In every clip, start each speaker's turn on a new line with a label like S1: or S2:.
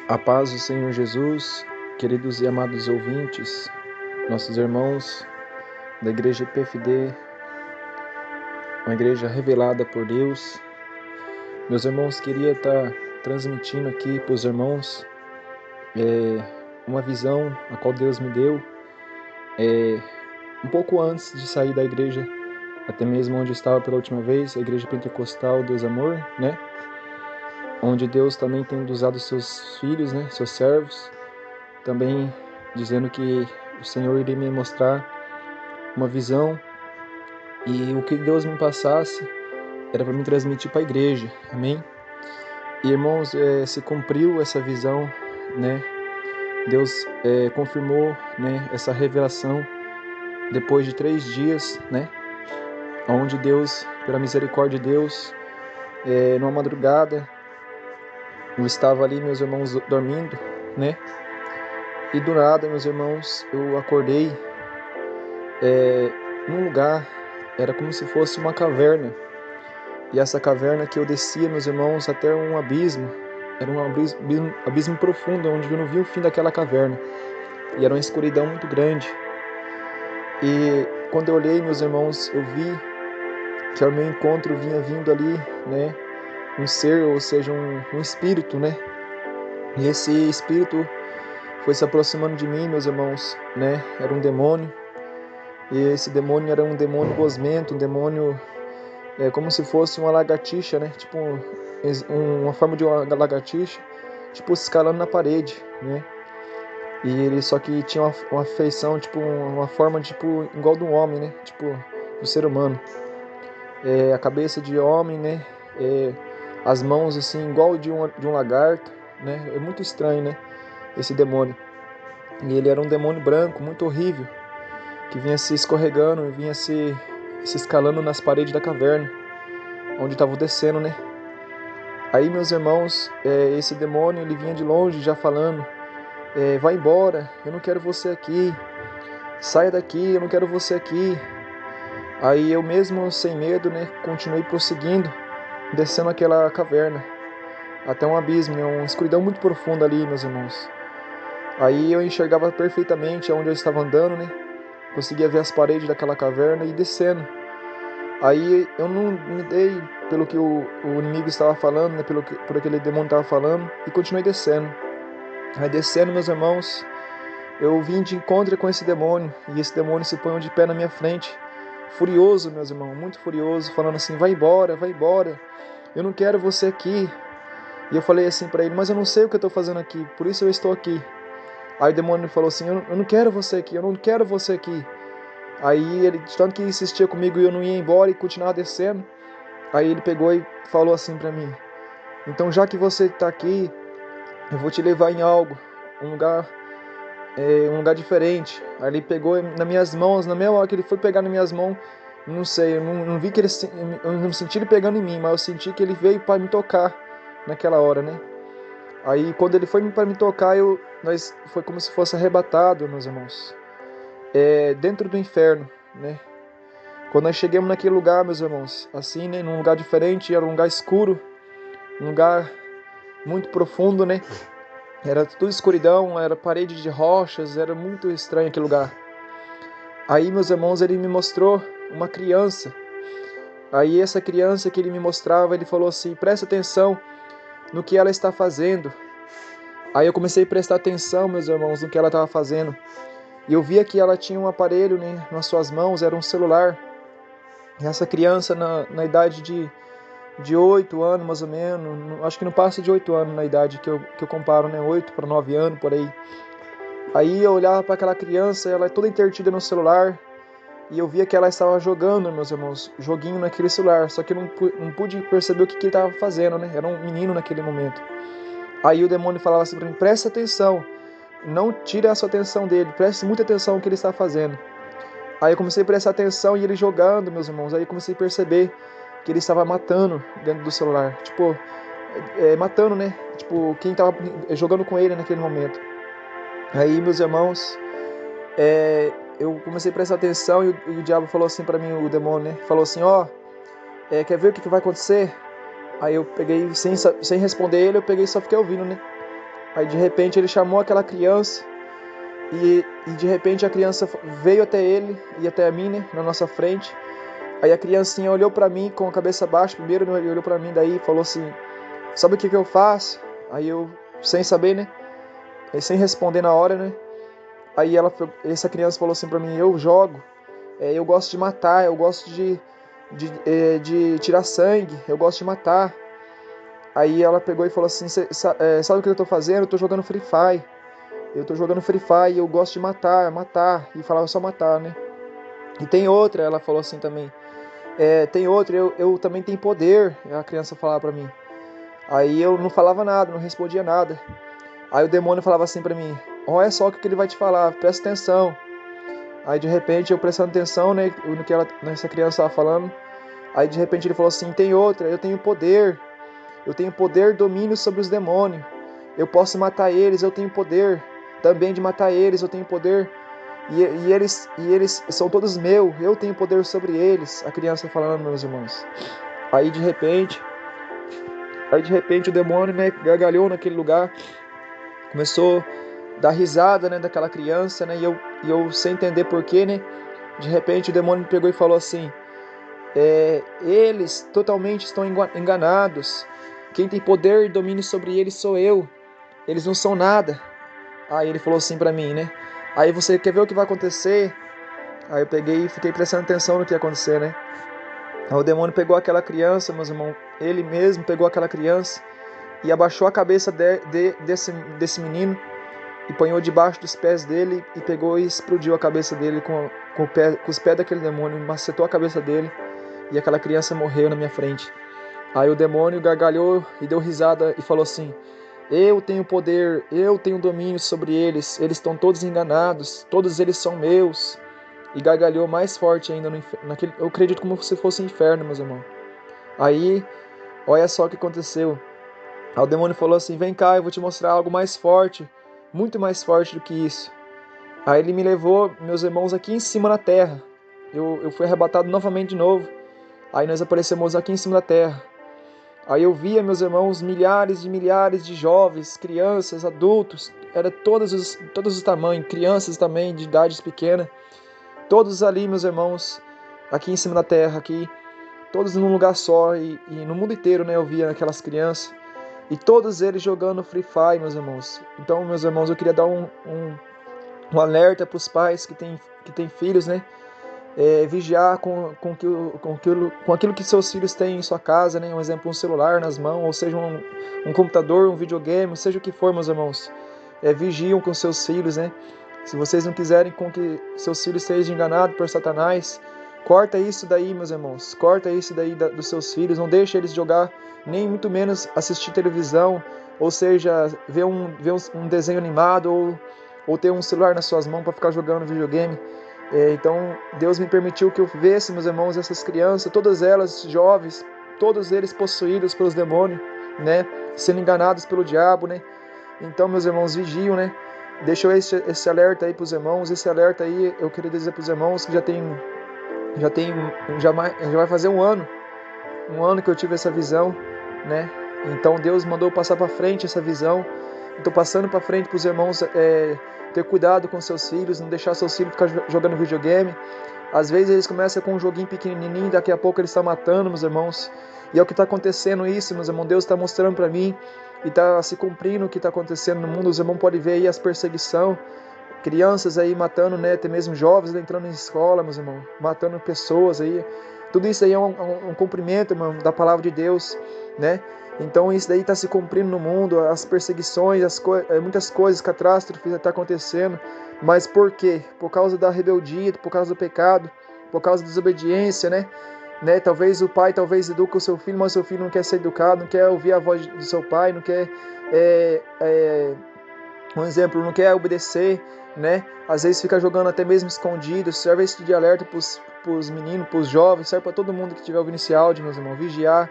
S1: A paz do Senhor Jesus, queridos e amados ouvintes, nossos irmãos da Igreja PFD, uma igreja revelada por Deus. Meus irmãos, queria estar transmitindo aqui para os irmãos uma visão a qual Deus me deu um pouco antes de sair da igreja, até mesmo onde eu estava pela última vez, a Igreja Pentecostal Deus Amor, né? Onde Deus também tem usado seus filhos, né? Seus servos, também dizendo que o Senhor iria me mostrar uma visão e o que Deus me passasse era para me transmitir para a igreja, amém? E irmãos, se cumpriu essa visão, né? Deus confirmou, né, essa revelação depois de 3 dias, né? Onde Deus, pela misericórdia de Deus, numa madrugada, eu estava ali, meus irmãos, dormindo, né? E do nada, meus irmãos, eu acordei num lugar, era como se fosse uma caverna. E essa caverna que eu descia, meus irmãos, até um abismo. Era um abismo profundo, onde eu não via o fim daquela caverna. E era uma escuridão muito grande. E quando eu olhei, meus irmãos, eu vi que ao meu encontro vinha vindo ali, né, um ser, ou seja, um espírito, né? E esse espírito foi se aproximando de mim, meus irmãos, né? Era um demônio. E esse demônio era um demônio gosmento, um demônio como se fosse uma lagartixa, né? Tipo uma forma de uma lagartixa, tipo escalando na parede, né? E ele só que tinha uma feição, tipo uma forma tipo igual do homem, né? Tipo do ser humano. A cabeça de homem, né? As mãos assim igual de um lagarto, né? É muito estranho, né? Esse demônio. E ele era um demônio branco, muito horrível, que vinha se escorregando, vinha se escalando nas paredes da caverna, onde estava descendo, né? Aí, meus irmãos, esse demônio, ele vinha de longe já falando, vai embora, eu não quero você aqui, saia daqui, eu não quero você aqui. Aí eu mesmo, sem medo, né, continuei prosseguindo, descendo aquela caverna, até um abismo, né, uma escuridão muito profunda ali, meus irmãos. Aí eu enxergava perfeitamente onde eu estava andando, né, conseguia ver as paredes daquela caverna e descendo. Aí eu não me dei pelo que o inimigo estava falando, né, por aquele demônio estava falando, e continuei descendo. Aí descendo, meus irmãos, eu vim de encontro com esse demônio, e esse demônio se põe de pé na minha frente, furioso, meus irmãos, muito furioso, falando assim, vai embora, eu não quero você aqui. E eu falei assim para ele, mas eu não sei o que eu estou fazendo aqui, por isso eu estou aqui. Aí o demônio falou assim, eu não quero você aqui, eu não quero você aqui. Aí ele, de tanto que insistia comigo e eu não ia embora e continuava descendo, aí ele pegou e falou assim para mim, então já que você está aqui, eu vou te levar em algo, um lugar diferente. Aí ele pegou nas minhas mãos, na mesma hora que ele foi pegar nas minhas mãos, não sei, eu não vi que eu não senti ele pegando em mim, mas eu senti que ele veio para me tocar naquela hora, né? Aí quando ele foi para me tocar, foi como se fosse arrebatado, meus irmãos, dentro do inferno, né? Quando nós chegamos naquele lugar, meus irmãos, assim, né, num lugar diferente, era um lugar escuro, um lugar muito profundo, né? Era tudo escuridão, era parede de rochas, era muito estranho aquele lugar. Aí, meus irmãos, ele me mostrou uma criança. Aí essa criança que ele me mostrava, ele falou assim, presta atenção no que ela está fazendo. Aí eu comecei a prestar atenção, meus irmãos, no que ela estava fazendo. E eu via que ela tinha um aparelho, né, nas suas mãos, era um celular. E essa criança, na idade de 8 anos, mais ou menos, acho que não passa de 8 anos na idade que eu comparo, né, 8 para 9 anos, por aí. Aí eu olhava para aquela criança, ela é toda entretida no celular, e eu via que ela estava jogando, meus irmãos, joguinho naquele celular, só que eu não pude perceber o que ele estava fazendo, né, era um menino naquele momento. Aí o demônio falava assim para mim, presta atenção, não tire a sua atenção dele, preste muita atenção no que ele está fazendo. Aí eu comecei a prestar atenção e ele jogando, meus irmãos, aí eu comecei a perceber que ele estava matando dentro do celular, tipo, matando, né, tipo, quem estava jogando com ele naquele momento. Aí, meus irmãos, eu comecei a prestar atenção e o diabo falou assim pra mim, o demônio, né? Falou assim, quer ver o que vai acontecer? Aí eu peguei, sem responder ele, eu peguei e só fiquei ouvindo, né? Aí de repente ele chamou aquela criança e de repente a criança veio até ele e até a mim, né, na nossa frente. Aí a criancinha olhou pra mim com a cabeça baixa, primeiro, né, ele olhou pra mim, daí falou assim, sabe o que eu faço? Aí eu, sem saber, né, sem responder na hora, né, aí essa criança falou assim pra mim, eu jogo, eu gosto de matar, eu gosto de tirar sangue, eu gosto de matar. Aí ela pegou e falou assim, sabe o que eu tô fazendo? Eu tô jogando Free Fire. Eu tô jogando Free Fire e eu gosto de matar. E falava só matar, né? E tem outra, ela falou assim também. Tem outra, eu também tenho poder, a criança falava pra mim. Aí eu não falava nada, não respondia nada. Aí o demônio falava assim pra mim, olha só o que ele vai te falar, presta atenção. Aí de repente eu prestando atenção, né, no que essa criança estava falando. Aí de repente ele falou assim, tem outra, eu tenho poder, domínio sobre os demônios. Eu posso matar eles, eu tenho poder também de matar eles, eu tenho poder. E eles são todos meus, eu tenho poder sobre eles. A criança falando, meus irmãos. Aí de repente o demônio, né, gargalhou naquele lugar, começou a dar risada, né, daquela criança, né, e eu sem entender porquê, né, de repente o demônio pegou e falou assim, eles totalmente estão enganados, quem tem poder e domínio sobre eles sou eu, eles não são nada. Aí ele falou assim pra mim, né, aí você quer ver o que vai acontecer? Aí eu peguei e fiquei prestando atenção no que ia acontecer, né. Aí o demônio pegou aquela criança, meus irmãos, ele mesmo pegou aquela criança e abaixou a cabeça desse menino e ponhou debaixo dos pés dele e pegou e explodiu a cabeça dele com os pés daquele demônio, macetou a cabeça dele e aquela criança morreu na minha frente. Aí o demônio gargalhou e deu risada e falou assim, eu tenho poder, eu tenho domínio sobre eles estão todos enganados, todos eles são meus. E gargalhou mais forte ainda, eu acredito como se fosse um inferno, meus irmãos. Aí, olha só o que aconteceu. Aí o demônio falou assim, vem cá, eu vou te mostrar algo mais forte, muito mais forte do que isso. Aí ele me levou, meus irmãos, aqui em cima na terra. Eu fui arrebatado novamente de novo. Aí nós aparecemos aqui em cima da terra. Aí eu via, meus irmãos, milhares de jovens, crianças, adultos, era todos os tamanhos, crianças também, de idades pequenas. Todos ali, meus irmãos, aqui em cima da terra, aqui, todos num lugar só, e no mundo inteiro, né, eu via aquelas crianças, e todos eles jogando Free Fire, meus irmãos. Então, meus irmãos, eu queria dar um alerta para os pais que têm filhos, né, vigiar com aquilo que seus filhos têm em sua casa, né, um exemplo, um celular nas mãos, ou seja, um computador, um videogame, seja o que for, meus irmãos, vigiam com seus filhos, né. Se vocês não quiserem com que seus filhos sejam enganados por Satanás, corta isso daí, meus irmãos. Corta isso daí dos seus filhos. Não deixe eles jogar, nem muito menos assistir televisão, ou seja, ver um desenho animado, ou ter um celular nas suas mãos para ficar jogando videogame. Então, Deus me permitiu que eu visse, meus irmãos, essas crianças, todas elas jovens, todos eles possuídos pelos demônios, né? Sendo enganados pelo diabo, né? Então, meus irmãos, vigiam, né? Deixou esse alerta aí para os irmãos. Esse alerta aí eu queria dizer para os irmãos que já vai fazer um ano que eu tive essa visão, né? Então Deus mandou passar para frente essa visão. Estou passando para frente para os irmãos ter cuidado com seus filhos, não deixar seus filhos ficar jogando videogame. Às vezes eles começam com um joguinho pequenininho, daqui a pouco eles estão matando, meus irmãos. E é o que está acontecendo isso, meus irmãos. Deus está mostrando para mim e está se cumprindo o que está acontecendo no mundo. Os irmãos podem ver aí as perseguições, crianças aí matando, né, até mesmo jovens entrando em escola, meus irmãos, matando pessoas aí. Tudo isso aí é um cumprimento, irmão, da palavra de Deus, né? Então isso daí está se cumprindo no mundo, as perseguições, muitas coisas, catástrofes está acontecendo. Mas por quê? Por causa da rebeldia, por causa do pecado, por causa da desobediência, né? Talvez o pai educa o seu filho, mas o seu filho não quer ser educado, não quer ouvir a voz do seu pai, não quer, um exemplo, não quer obedecer, né? Às vezes fica jogando até mesmo escondido. Serve esse de alerta para os meninos, para os jovens, serve para todo mundo que estiver ouvindo esse áudio, meus irmãos. Vigiar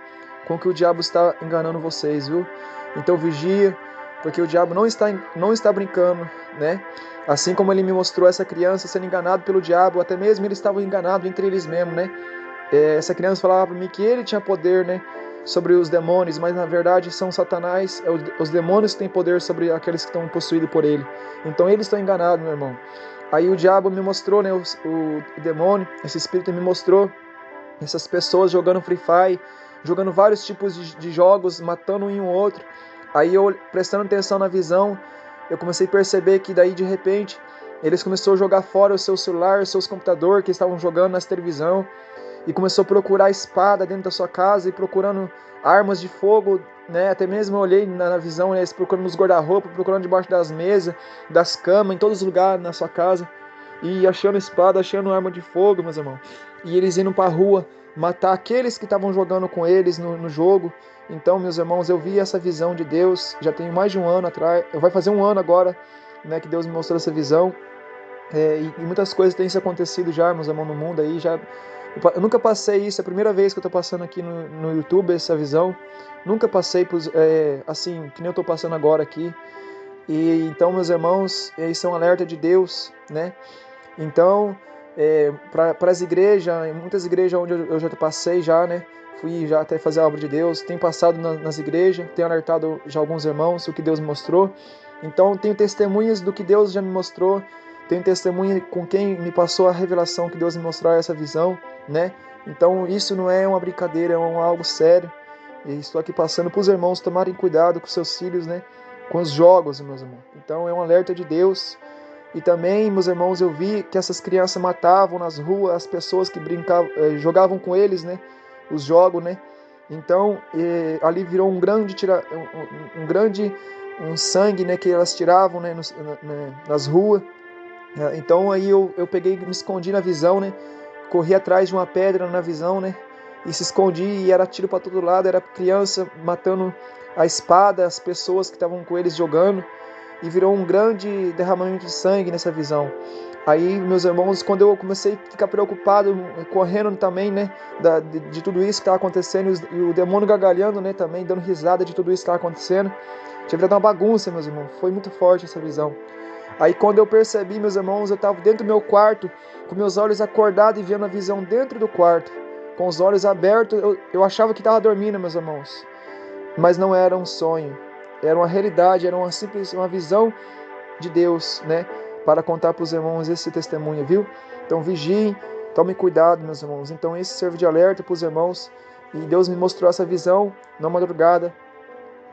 S1: com que o diabo está enganando vocês, viu? Então vigia, porque o diabo não está brincando, né? Assim como ele me mostrou essa criança sendo enganado pelo diabo, até mesmo eles estavam enganados entre eles mesmos, né? Essa criança falava para mim que ele tinha poder, né? sobre os demônios, mas na verdade são Satanás, os demônios que têm poder sobre aqueles que estão possuídos por ele. Então eles estão enganados, meu irmão. Aí o diabo me mostrou, né, o demônio, esse espírito me mostrou essas pessoas jogando Free Fire, jogando vários tipos de jogos, matando um e um outro. Aí eu, prestando atenção na visão, eu comecei a perceber que daí de repente eles começaram a jogar fora o seu celular, os seus computadores que estavam jogando nas televisão, e começou a procurar espada dentro da sua casa e procurando armas de fogo, né? Até mesmo eu olhei na visão, né, eles procurando nos guarda-roupa, procurando debaixo das mesas, das camas, em todos os lugares na sua casa, e achando espada, achando arma de fogo, meus irmãos. E eles indo para a rua matar aqueles que estavam jogando com eles no jogo. Então, meus irmãos, eu vi essa visão de Deus, já tem mais de um ano atrás, vai fazer um ano agora, né, que Deus me mostrou essa visão. E muitas coisas têm se acontecido já, meus irmãos, no mundo aí, já. Eu nunca passei isso, é a primeira vez que eu estou passando aqui no YouTube essa visão. Nunca passei assim, que nem eu estou passando agora aqui. E então, meus irmãos, isso é um alerta de Deus, né? Então, para as igrejas, muitas igrejas onde eu já passei já, né? Fui já até fazer a obra de Deus, tenho passado nas igrejas, tenho alertado já alguns irmãos o que Deus me mostrou. Então, tenho testemunhas do que Deus já me mostrou. Tenho testemunha com quem me passou a revelação que Deus me mostrou essa visão, né? Então isso não é uma brincadeira, é algo sério. E estou aqui passando para os irmãos tomarem cuidado com seus filhos, né? Com os jogos, meus irmãos. Então é um alerta de Deus. E também, meus irmãos, eu vi que essas crianças matavam nas ruas as pessoas que brincavam, jogavam com eles, né? Os jogos, né? Então ali virou um grande sangue, né? Que elas tiravam, né? Nas ruas. Então aí eu peguei, me escondi na visão, né? Corri atrás de uma pedra na visão, né? E se escondi e era tiro para todo lado, era criança matando a espada, as pessoas que estavam com eles jogando, e virou um grande derramamento de sangue nessa visão. Aí, meus irmãos, quando eu comecei a ficar preocupado, correndo também, né, de tudo isso que estava acontecendo, e o demônio gargalhando, né, também dando risada de tudo isso que estava acontecendo, tinha virado uma bagunça, meus irmãos. Foi muito forte essa visão. Aí quando eu percebi, meus irmãos, eu estava dentro do meu quarto, com meus olhos acordados e vendo a visão dentro do quarto, com os olhos abertos. Eu achava que estava dormindo, meus irmãos, mas não era um sonho, era uma realidade, era uma visão de Deus, né, para contar para os irmãos esse testemunho, viu? Então vigiem, tomem cuidado, meus irmãos. Então esse serve de alerta para os irmãos, e Deus me mostrou essa visão na madrugada,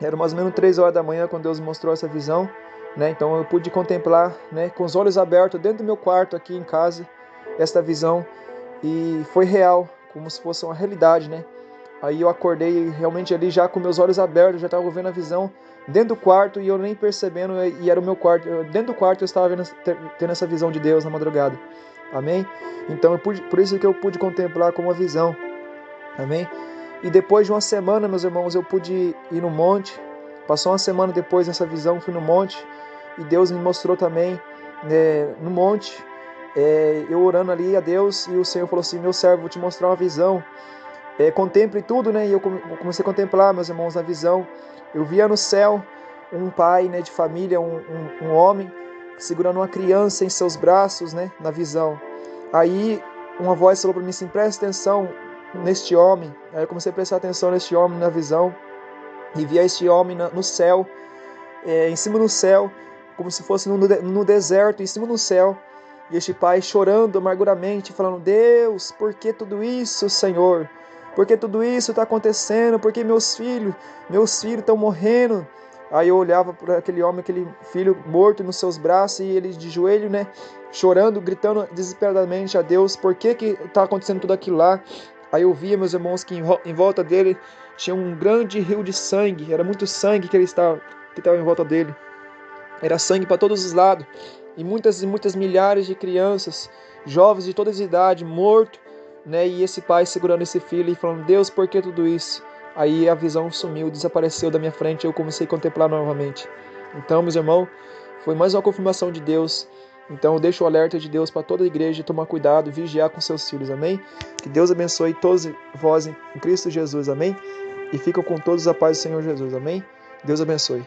S1: era mais ou menos 3 horas da manhã quando Deus me mostrou essa visão. Né? Então eu pude contemplar, né, com os olhos abertos dentro do meu quarto aqui em casa, esta visão, e foi real, como se fosse uma realidade, né? Aí eu acordei realmente ali já com meus olhos abertos, já estava vendo a visão dentro do quarto e eu nem percebendo, e era o meu quarto, dentro do quarto eu estava tendo essa visão de Deus na madrugada, amém? Então por isso que eu pude contemplar como uma visão, amém? E depois de uma semana, meus irmãos, eu pude ir no monte. Passou uma semana depois dessa visão, fui no monte, e Deus me mostrou também, no monte, eu orando ali a Deus, e o Senhor falou assim: meu servo, vou te mostrar uma visão, contemple tudo, né? E eu comecei a contemplar, meus irmãos, na visão. Eu via no céu um pai, né, de família, um homem, segurando uma criança em seus braços, né, na visão. Aí uma voz falou para mim assim: presta atenção neste homem. Aí eu comecei a prestar atenção neste homem na visão, e via este homem no céu, em cima do céu, como se fosse no deserto, em cima do céu, e este pai chorando amarguramente, falando: Deus, por que tudo isso, Senhor? Por que tudo isso está acontecendo? Por que meus filhos estão morrendo? Aí eu olhava para aquele homem, aquele filho morto nos seus braços, e ele de joelho, né, chorando, gritando desesperadamente a Deus: por que está acontecendo tudo aquilo lá? Aí eu via, meus irmãos, que em volta dele tinha um grande rio de sangue, era muito sangue que estava em volta dele, era sangue para todos os lados, e muitas milhares de crianças, jovens de todas as idades, mortos, né? E esse pai segurando esse filho e falando: Deus, por que tudo isso? Aí a visão sumiu, desapareceu da minha frente, e eu comecei a contemplar novamente. Então, meus irmãos, foi mais uma confirmação de Deus. Então eu deixo o alerta de Deus para toda a igreja, tomar cuidado, vigiar com seus filhos, amém? Que Deus abençoe todos vós em Cristo Jesus, amém? E fica com todos a paz do Senhor Jesus, amém? Deus abençoe.